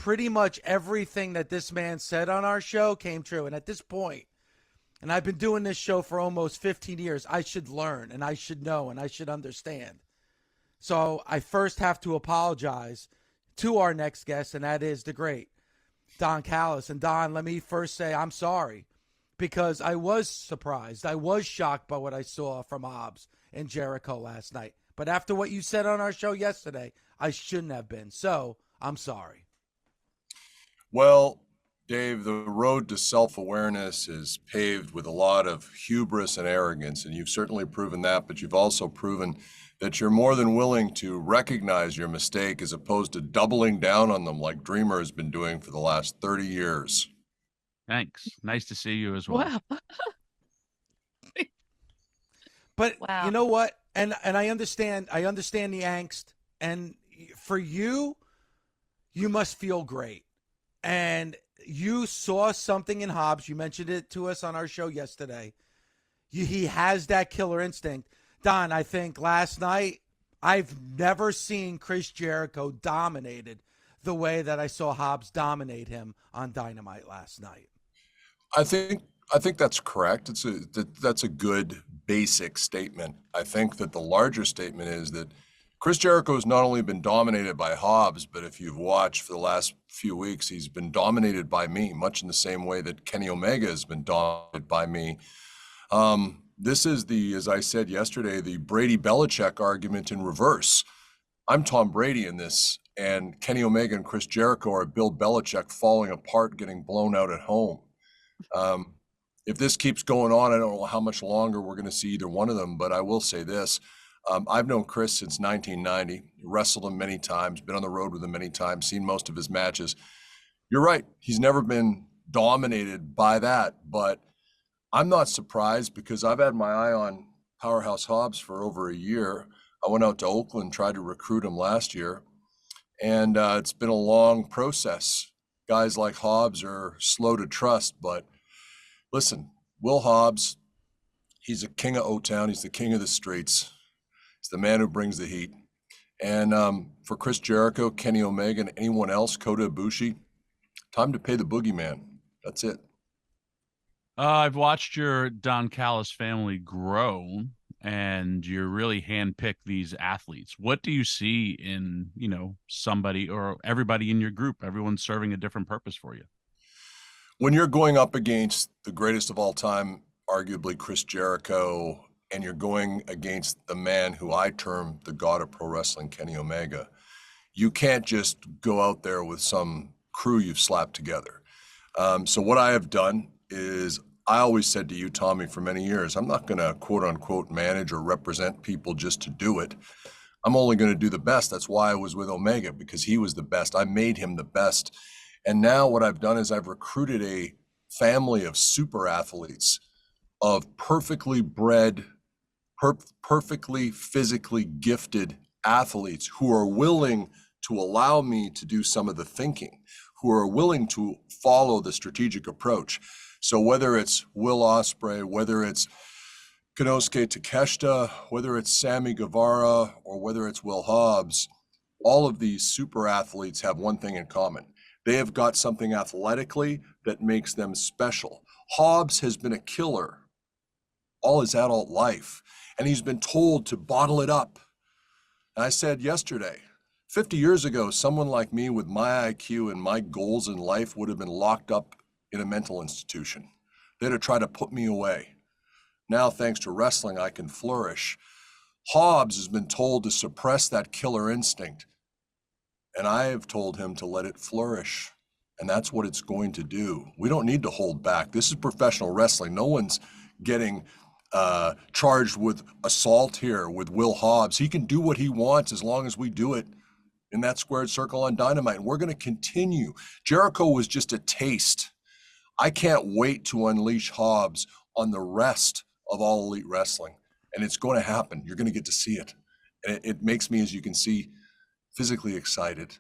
pretty much everything that this man said on our show came true. And at this point, and I've been doing this show for almost 15 years, I should learn and I should know and I should understand. So I first have to apologize to our next guest, and that is the great Don Callis. And Don, let me first say I'm sorry because I was surprised. I was shocked by what I saw from Hobbs and Jericho last night. But after what you said on our show yesterday, I shouldn't have been. So I'm sorry. Well, Dave, the road to self-awareness is paved with a lot of hubris and arrogance, and you've certainly proven that, but you've also proven that you're more than willing to recognize your mistake as opposed to doubling down on them like Dreamer has been doing for the last 30 years. Thanks. Nice to see you as well. Wow. But Wow. you know what? And I understand the angst. And for you, you must feel great. And you saw something in Hobbs. You mentioned it to us on our show yesterday. He has that killer instinct. Don, I think last night, I've never seen Chris Jericho dominated the way that I saw Hobbs dominate him on Dynamite last night. I think that's correct. That's a good basic statement. I think that the larger statement is that Chris Jericho has not only been dominated by Hobbs, but if you've watched for the last few weeks, he's been dominated by me, much in the same way that Kenny Omega has been dominated by me. This is as I said yesterday, the Brady Belichick argument in reverse. I'm Tom Brady in this, and Kenny Omega and Chris Jericho are Bill Belichick falling apart, getting blown out at home. If this keeps going on, I don't know how much longer we're going to see either one of them, but I will say this. I've known Chris since 1990, wrestled him many times, been on the road with him many times, seen most of his matches. You're right. He's never been dominated by that, but I'm not surprised because I've had my eye on Powerhouse Hobbs for over a year. I went out to Oakland, tried to recruit him last year, and it's been a long process. Guys like Hobbs are slow to trust, but listen, Will Hobbs, he's a king of O-Town. He's the king of the streets. He's the man who brings the heat. And for Chris Jericho, Kenny Omega, and anyone else, Kota Ibushi, time to pay the boogeyman. That's it. I've watched your Don Callis family grow, and you really handpick these athletes. What do you see in, somebody or everybody in your group? Everyone's serving a different purpose for you. When you're going up against the greatest of all time, arguably Chris Jericho, and you're going against the man who I term the god of pro wrestling, Kenny Omega, you can't just go out there with some crew you've slapped together. So what I have done is I always said to you, Tommy, for many years, I'm not going to quote unquote manage or represent people just to do it. I'm only going to do the best. That's why I was with Omega, because he was the best. I made him the best. And now what I've done is I've recruited a family of super athletes, of perfectly bred, perfectly physically gifted athletes who are willing to allow me to do some of the thinking, who are willing to follow the strategic approach. So whether it's Will Ospreay, whether it's Konosuke Takeshita, whether it's Sammy Guevara, or whether it's Will Hobbs, all of these super athletes have one thing in common. They have got something athletically that makes them special. Hobbs has been a killer all his adult life, and he's been told to bottle it up. And I said yesterday, 50 years ago, someone like me with my IQ and my goals in life would have been locked up in a mental institution. They'd have tried to put me away. Now, thanks to wrestling, I can flourish. Hobbs has been told to suppress that killer instinct, and I have told him to let it flourish, and that's what it's going to do. We don't need to hold back. This is professional wrestling. No one's getting charged with assault here with Will Hobbs. He can do what he wants as long as we do it in that squared circle on Dynamite, and we're going to continue. Jericho was just a taste. I can't wait to unleash Hobbs on the rest of All Elite Wrestling, and it's going to happen. You're going to get to see it, and it makes me, as you can see, physically excited.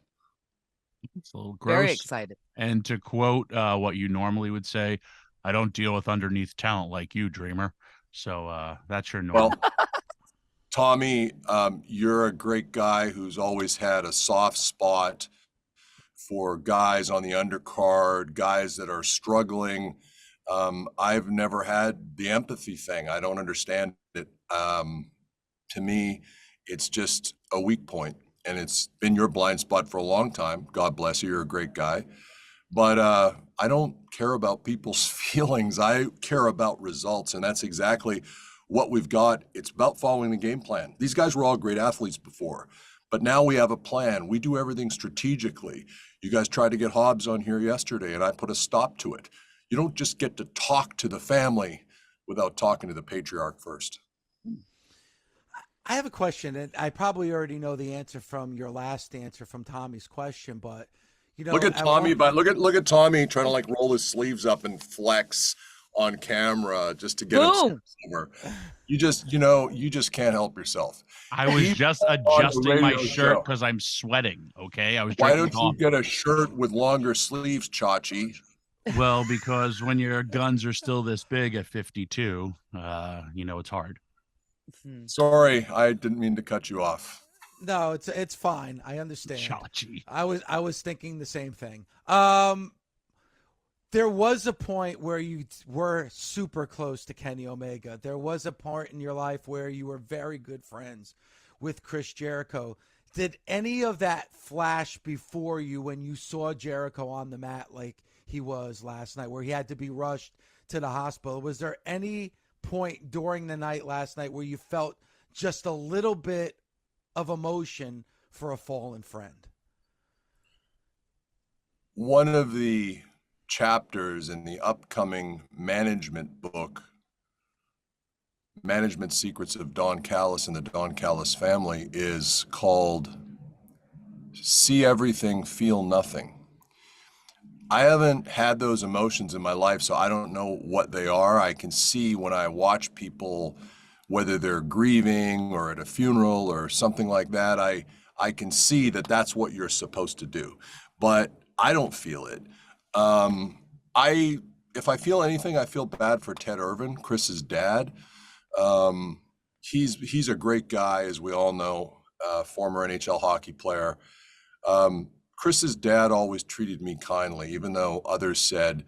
It's a little gross. Very excited. And to quote what you normally would say, I don't deal with underneath talent like you, Dreamer. So that's your normal. Well, Tommy, you're a great guy who's always had a soft spot for guys on the undercard, guys that are struggling. I've never had the empathy thing. I don't understand it. To me, it's just a weak point, and it's been your blind spot for a long time. God bless you. You're a great guy. But I don't care about people's feelings. I care about results, and that's exactly what we've got. It's about following the game plan. These guys were all great athletes before, but now we have a plan. We do everything strategically. You guys tried to get Hobbs on here yesterday, and I put a stop to it. You don't just get to talk to the family without talking to the patriarch first. I have a question, and I probably already know the answer from your last answer from Tommy's question, but look at Tommy, but look at Tommy trying to like roll his sleeves up and flex on camera just to get himself over. You just can't help yourself. I was just adjusting my shirt because I'm sweating. Okay, I was. Why don't you get a shirt with longer sleeves, Chachi? Well, because when your guns are still this big at 52, it's hard. Sorry, I didn't mean to cut you off. No, it's fine. I understand. Chachi. I was thinking the same thing. There was a point where you were super close to Kenny Omega. There was a part in your life where you were very good friends with Chris Jericho. Did any of that flash before you when you saw Jericho on the mat like he was last night, where he had to be rushed to the hospital? Was there any point during the night last night where you felt just a little bit of emotion for a fallen friend? One of the chapters in the upcoming management book, Management Secrets of Don Callis and the Don Callis Family, is called See Everything, Feel Nothing. I haven't had those emotions in my life, so I don't know what they are. I can see when I watch people, whether they're grieving or at a funeral or something like that, I can see that that's what you're supposed to do, but I don't feel it. If I feel anything, I feel bad for Ted Irvin, Chris's dad. He's a great guy, as we all know, former NHL hockey player. Chris's dad always treated me kindly, even though others said,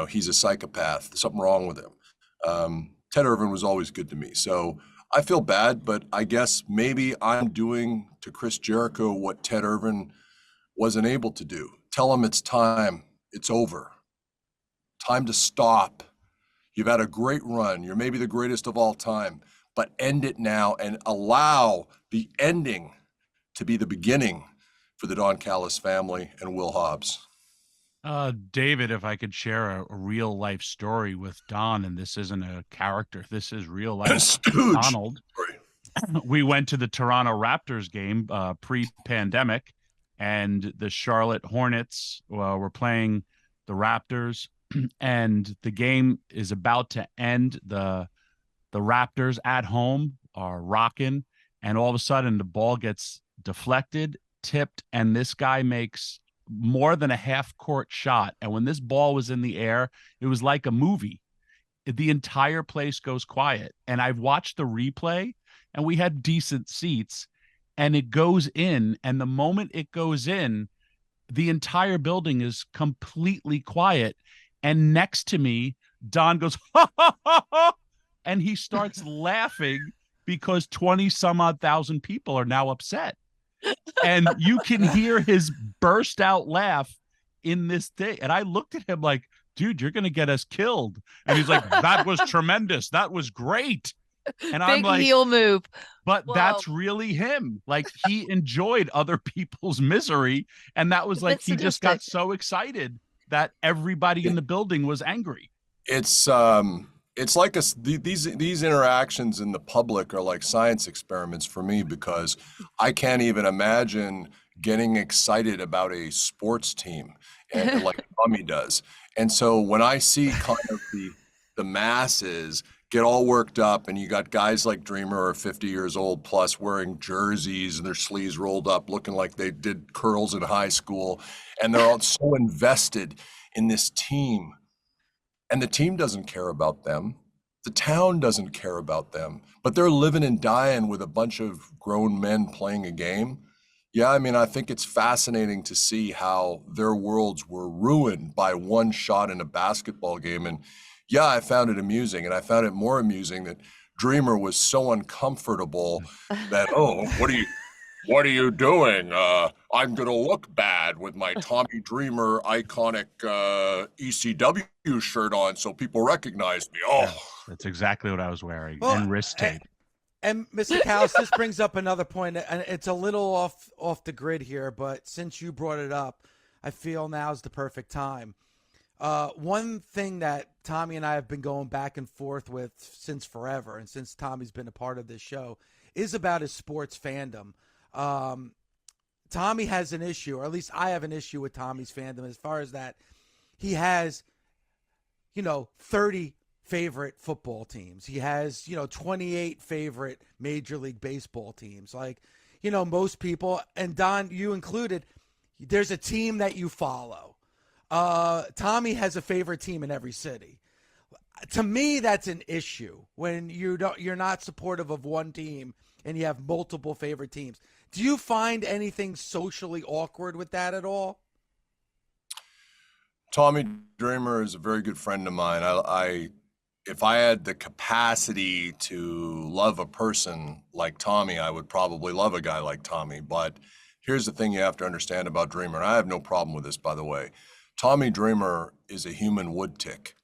he's a psychopath, something wrong with him. Ted Irvin was always good to me. So I feel bad, but I guess maybe I'm doing to Chris Jericho what Ted Irvin wasn't able to do. Tell him it's time. It's over. Time to stop. You've had a great run. You're maybe the greatest of all time, but end it now and allow the ending to be the beginning for the Don Callis family and Will Hobbs. David, if I could share a real life story with Don, and this isn't a character, this is real life. Donald. We went to the Toronto Raptors game pre-pandemic, and the Charlotte Hornets were playing the Raptors, and the game is about to end. The Raptors at home are rocking, and all of a sudden the ball gets deflected, tipped, and this guy makes more than a half-court shot. And when this ball was in the air, it was like a movie. The entire place goes quiet. And I've watched the replay, and we had decent seats, and it goes in. And the moment it goes in, the entire building is completely quiet. And next to me, Don goes, ha, ha, ha, ha, and he starts laughing because 20 some odd thousand people are now upset. And you can hear his burst out laugh in this day. And I looked at him like, dude, you're going to get us killed. And he's like, that was tremendous. That was great. And I'm like, heel move. But that's really him. Like, he enjoyed other people's misery. And that was like, he just got so excited that everybody in the building was angry. It's like these interactions in the public are like science experiments for me, because I can't even imagine getting excited about a sports team and like Tommy does. And so when I see kind of the masses get all worked up, and you got guys like Dreamer or 50 years old plus wearing jerseys and their sleeves rolled up looking like they did curls in high school, and they're all so invested in this team. And the team doesn't care about them. The town doesn't care about them, but they're living and dying with a bunch of grown men playing a game. Yeah, I mean, I think it's fascinating to see how their worlds were ruined by one shot in a basketball game. And yeah, I found it amusing. And I found it more amusing that Dreamer was so uncomfortable that, oh, what are you doing? I'm going to look bad with my Tommy Dreamer iconic ECW shirt on so people recognize me. Oh, Yeah, that's exactly what I was wearing, Well, and wrist tape. And Mr. Callis, this brings up another point, and it's a little off the grid here, but since you brought it up, I feel now's the perfect time. One thing that Tommy and I have been going back and forth with since forever, and since Tommy's been a part of this show, is about his sports fandom. Tommy has an issue, or at least I have an issue with Tommy's fandom as far as that he has, 30 favorite football teams. He has, 28 favorite Major League Baseball teams. Like, most people, and Don, you included, there's a team that you follow. Tommy has a favorite team in every city. To me, that's an issue when you're not supportive of one team and you have multiple favorite teams. Do you find anything socially awkward with that at all? Tommy Dreamer is a very good friend of mine. If I had the capacity to love a person like Tommy, I would probably love a guy like Tommy. But here's the thing you have to understand about Dreamer. And I have no problem with this, by the way. Tommy Dreamer is a human wood tick.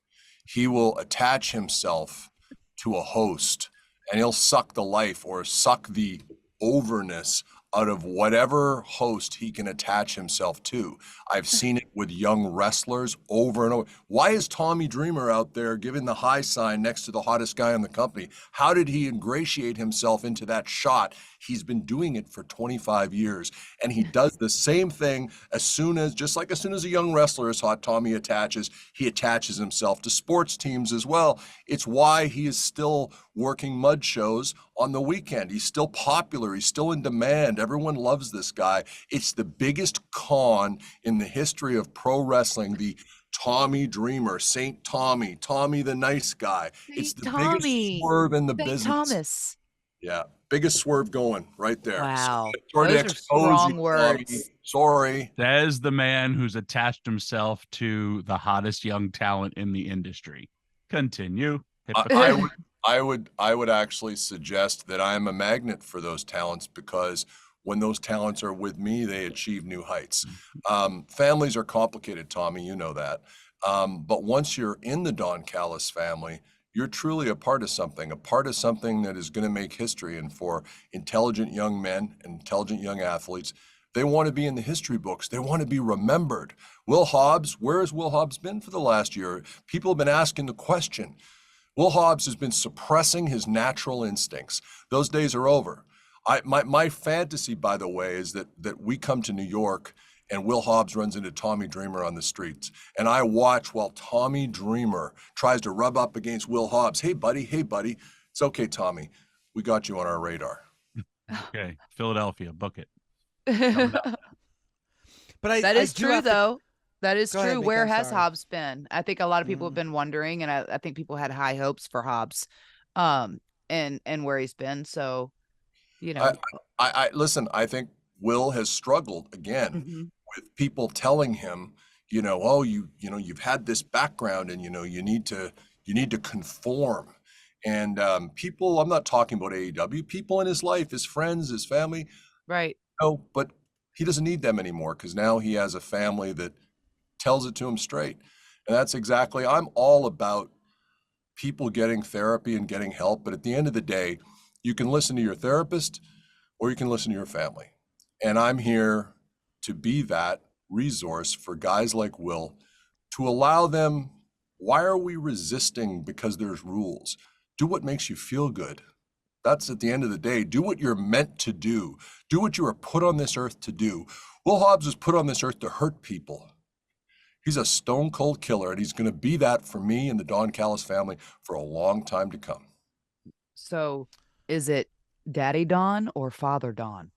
He will attach himself to a host and he'll suck the life or suck the overness out of whatever host he can attach himself to. I've seen it with young wrestlers over and over. Why is Tommy Dreamer out there giving the high sign next to the hottest guy in the company? How did he ingratiate himself into that shot? He's been doing it for 25 years. And he does the same thing just like as soon as a young wrestler is hot, Tommy he attaches himself to sports teams as well. It's why he is still working mud shows on the weekend. He's still popular. He's still in demand. Everyone loves this guy. It's the biggest con in the history of pro wrestling, the Tommy Dreamer, Saint Tommy, Tommy the nice guy. It's the biggest swerve in the business. Thomas. Yeah, biggest swerve going right there. Wow. Sorry to Those are expose strong you, words. Tommy. Sorry. Says the man who's attached himself to the hottest young talent in the industry. Continue. I would actually suggest that I am a magnet for those talents because when those talents are with me, they achieve new heights. Families are complicated, Tommy, you know that. But once you're in the Don Callis family, you're truly a part of something that is going to make history. And for intelligent young men and intelligent young athletes, they want to be in the history books. They want to be remembered. Will Hobbs, where has Will Hobbs been for the last year? People have been asking the question. Will Hobbs has been suppressing his natural instincts. Those days are over. My fantasy, by the way, is that we come to New York and Will Hobbs runs into Tommy Dreamer on the streets. And I watch while Tommy Dreamer tries to rub up against Will Hobbs. Hey, buddy. It's okay, Tommy. We got you on our radar. Okay, Philadelphia, book it. But that is true, though. That is true. Where has Hobbs been? I think a lot of people have been wondering, and I think people had high hopes for Hobbs, and where he's been. So, I listen. I think Will has struggled again with people telling him, you've had this background, and you need to conform. And people, I'm not talking about AEW. People in his life, his friends, his family, right? No, but he doesn't need them anymore because now he has a family that tells it to him straight. And that's exactly, I'm all about people getting therapy and getting help. But at the end of the day, you can listen to your therapist or you can listen to your family. And I'm here to be that resource for guys like Will to allow them. Why are we resisting because there's rules? Do what makes you feel good. That's at the end of the day. Do what you're meant to do. Do what you are put on this earth to do. Will Hobbs was put on this earth to hurt people. He's a stone cold killer, and he's going to be that for me and the Don Callis family for a long time to come. So is it Daddy Don or Father Don?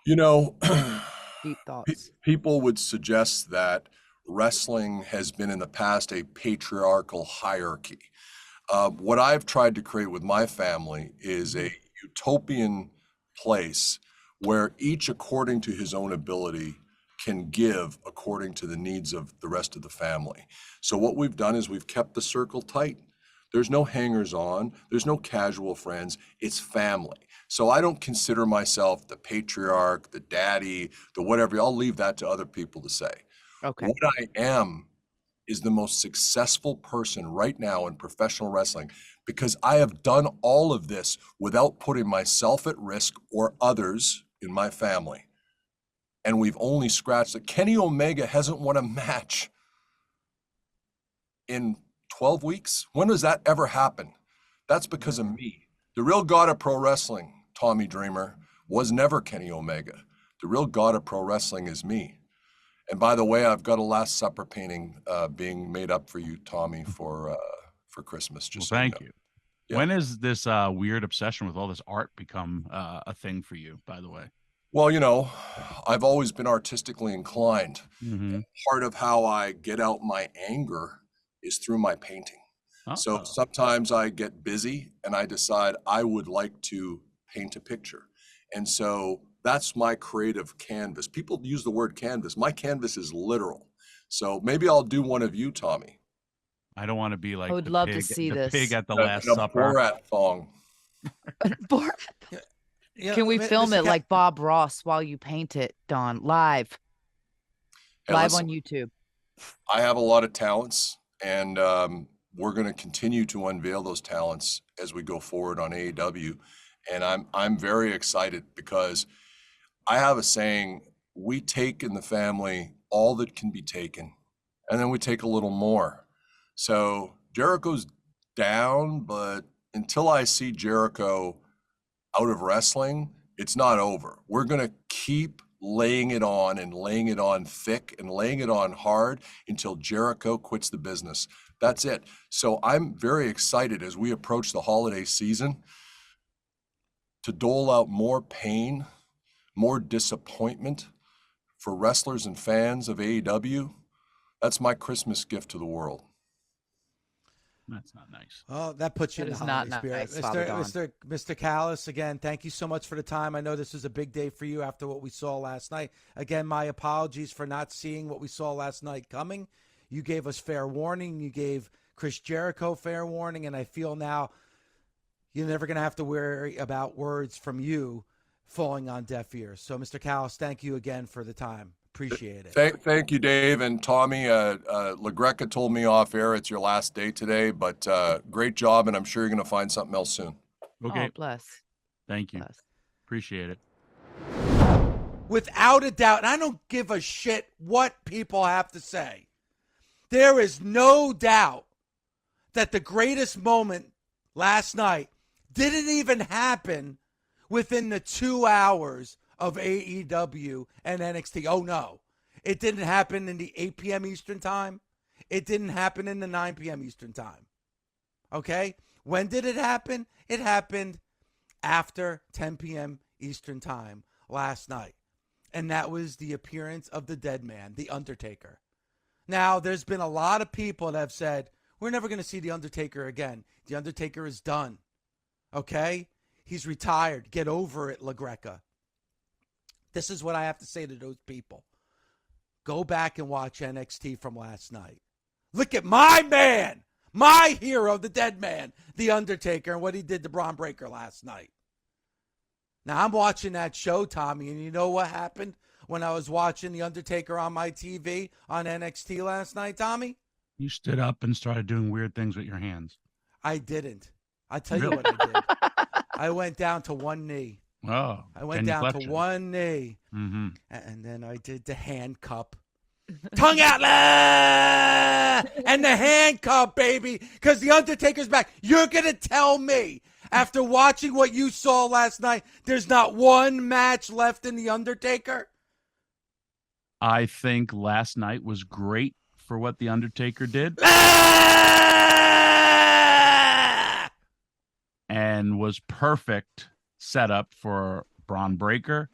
Deep thoughts. People would suggest that wrestling has been in the past a patriarchal hierarchy. What I've tried to create with my family is a utopian place where each, according to his own ability, can give according to the needs of the rest of the family. So what we've done is we've kept the circle tight. There's no hangers on. There's no casual friends. It's family. So I don't consider myself the patriarch, the daddy, the whatever. I'll leave that to other people to say. Okay. What I am is the most successful person right now in professional wrestling because I have done all of this without putting myself at risk or others in my family. And we've only scratched it. Kenny Omega hasn't won a match in 12 weeks. When does that ever happen? That's because of me. The real god of pro wrestling, Tommy Dreamer, was never Kenny Omega. The real god of pro wrestling is me. And by the way, I've got a Last Supper painting being made up for you, Tommy, for Christmas. Just well, thank you. Yeah. When has this weird obsession with all this art become a thing for you, by the way? Well, you know, I've always been artistically inclined. Mm-hmm. Part of how I get out my anger is through my painting. Uh-oh. So sometimes I get busy and I decide I would like to paint a picture. And so that's my creative canvas. People use the word canvas. My canvas is literal. So maybe I'll do one of you, Tommy. I don't want to be like I would love to see this. Pig at the Last In a Supper. Borat thong. Yeah, Can we film it like Bob Ross while you paint it, Don? Live Listen, on YouTube. I have a lot of talents, and we're going to continue to unveil those talents as we go forward on AEW. And I'm very excited because I have a saying: we take in the family all that can be taken, and then we take a little more. So Jericho's down, but until I see Jericho out of wrestling, it's not over. We're going to keep laying it on and laying it on thick and laying it on hard until Jericho quits the business. That's it. So I'm very excited as we approach the holiday season to dole out more pain, more disappointment for wrestlers and fans of AEW. That's my Christmas gift to the world. That's not nice. Oh, that puts you in the holiday spirit. Mr. Callis, again, thank you so much for the time. I know this is a big day for you after what we saw last night. Again, my apologies for not seeing what we saw last night coming. You gave us fair warning. You gave Chris Jericho fair warning, and I feel now you're never going to have to worry about words from you falling on deaf ears. So, Mr. Callis, thank you again for the time. Appreciate it. Thank you, Dave. And Tommy, LaGreca told me off air it's your last day today, but great job, and I'm sure you're going to find something else soon. Okay. Oh, bless. Thank you. Bless. Appreciate it. Without a doubt, and I don't give a shit what people have to say, there is no doubt that the greatest moment last night didn't even happen within the 2 hours of AEW and NXT. Oh, no. It didn't happen in the 8 p.m. Eastern time. It didn't happen in the 9 p.m. Eastern time. Okay? When did it happen? It happened after 10 p.m. Eastern time last night. And that was the appearance of the dead man, the Undertaker. Now, there's been a lot of people that have said, we're never going to see the Undertaker again. The Undertaker is done. Okay? He's retired. Get over it, LaGreca. This is what I have to say to those people. Go back and watch NXT from last night. Look at my man, my hero, the dead man, The Undertaker, and what he did to Braun Breaker last night. Now, I'm watching that show, Tommy, and you know what happened when I was watching The Undertaker on my TV on NXT last night, Tommy? You stood up and started doing weird things with your hands. I didn't. I'll tell you what I did. I went down to one knee. Oh, I went down to one knee, and then I did the hand cup. Tongue out, and the hand cup, baby, because the Undertaker's back. You're going to tell me, after watching what you saw last night, there's not one match left in the Undertaker? I think last night was great for what the Undertaker did. And was perfect setup for Braun Breaker.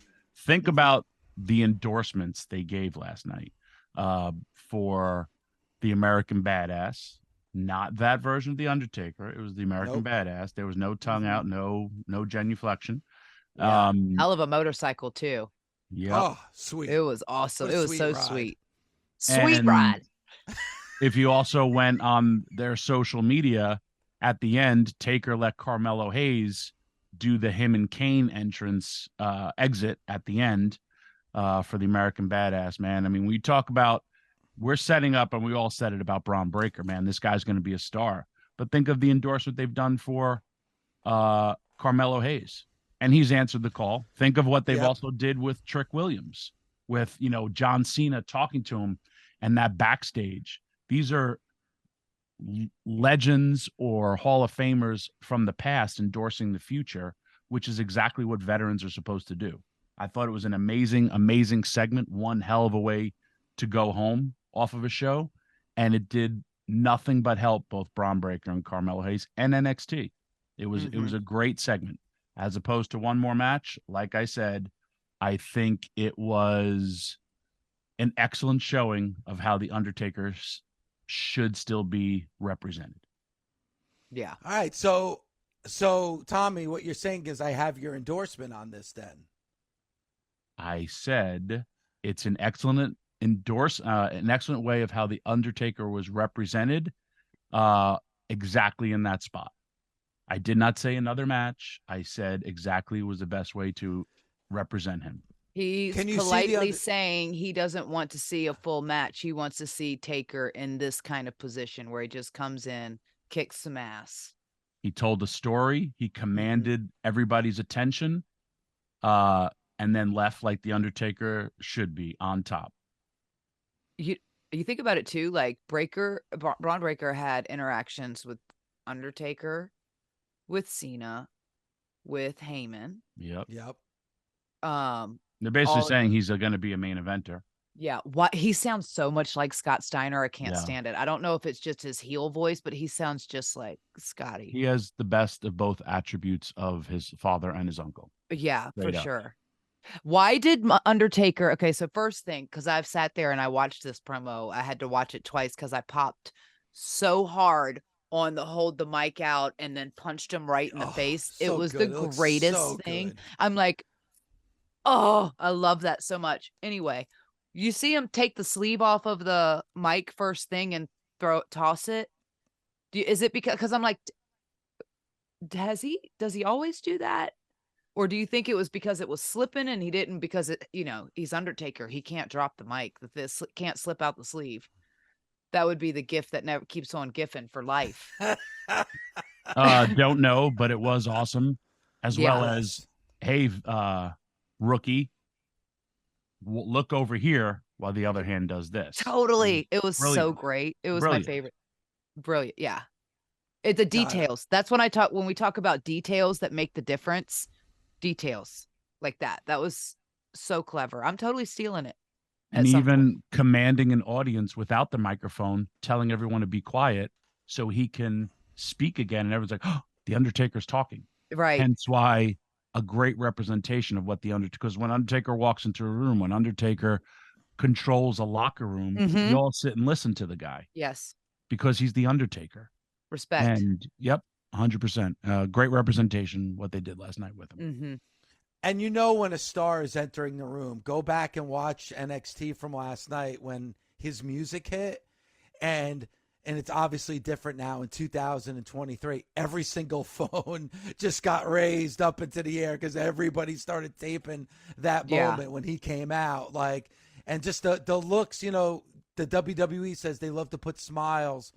Think about the endorsements they gave last night for the American Badass. Not that version of the Undertaker. It was the American Badass. There was no tongue out, no genuflection. Yeah. Hell of a motorcycle too. Yeah. Oh, sweet. It was awesome. It was so ride. sweet. And Sweet ride. If you also went on their social media, at the end, Taker let Carmelo Hayes do the him and Kane entrance exit at the end for the American Badass, man. I mean, we talk about, we're setting up, and we all said it about Braun Breaker, man. This guy's going to be a star. But think of the endorsement they've done for Carmelo Hayes, and he's answered the call. Think of what they've also did with Trick Williams, with, you know, John Cena talking to him and that backstage. These are legends or Hall of Famers from the past endorsing the future, which is exactly what veterans are supposed to do. I thought it was an amazing, amazing segment, one hell of a way to go home off of a show, and it did nothing but help both Braun Breaker and Carmelo Hayes and NXT. It was a great segment. As opposed to one more match, like I said, I think it was an excellent showing of how the Undertaker should still be represented. Yeah. All right. So Tommy, what you're saying is I have your endorsement on this then. I said it's an excellent an excellent way of how the Undertaker was represented exactly in that spot. I did not say another match. I said exactly was the best way to represent him. He's politely saying he doesn't want to see a full match. He wants to see Taker in this kind of position where he just comes in, kicks some ass. He told a story. He commanded everybody's attention, and then left like the Undertaker should be, on top. You think about it too, like Braun Breaker had interactions with Undertaker, with Cena, with Heyman. Yep. They're basically saying he's going to be a main eventer. Yeah. He sounds so much like Scott Steiner. I can't stand it. I don't know if it's just his heel voice, but he sounds just like Scotty. He has the best of both attributes of his father and his uncle. Yeah, for sure. Why did Undertaker? Okay, so first thing, because I've sat there and I watched this promo. I had to watch it twice because I popped so hard on the hold the mic out and then punched him right in the face. So it was good. the greatest thing. Good. I'm like, oh, I love that so much. Anyway, you see him take the sleeve off of the mic first thing and toss it. Is it because I'm like, does he always do that? Or do you think it was because it was slipping and he didn't, because he's Undertaker. He can't drop the mic. This can't slip out the sleeve. That would be the gift that never keeps on gifting for life. Don't know, but it was awesome. As well as, hey, rookie, look over here while the other hand does this. Totally. It was so great. It was my favorite. Brilliant. Yeah. It's the details. That's when we talk about details that make the difference. Details like that. That was so clever. I'm totally stealing it. And even commanding an audience without the microphone, telling everyone to be quiet so he can speak again. And everyone's like, oh, the Undertaker's talking. Right. Hence why a great representation of what the Undertaker, because when Undertaker walks into a room, when Undertaker controls a locker room, you all sit and listen to the guy. Yes. Because he's the Undertaker. Respect. And 100%. Great representation, what they did last night with him. And when a star is entering the room, go back and watch NXT from last night when his music hit. And it's obviously different now in 2023. Every single phone just got raised up into the air because everybody started taping that moment when he came out. And just the looks, the WWE says they love to put smiles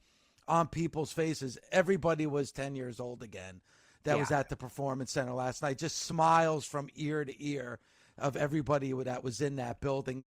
on people's faces. Everybody was 10 years old again. That was at the Performance Center last night. Just smiles from ear to ear of everybody that was in that building.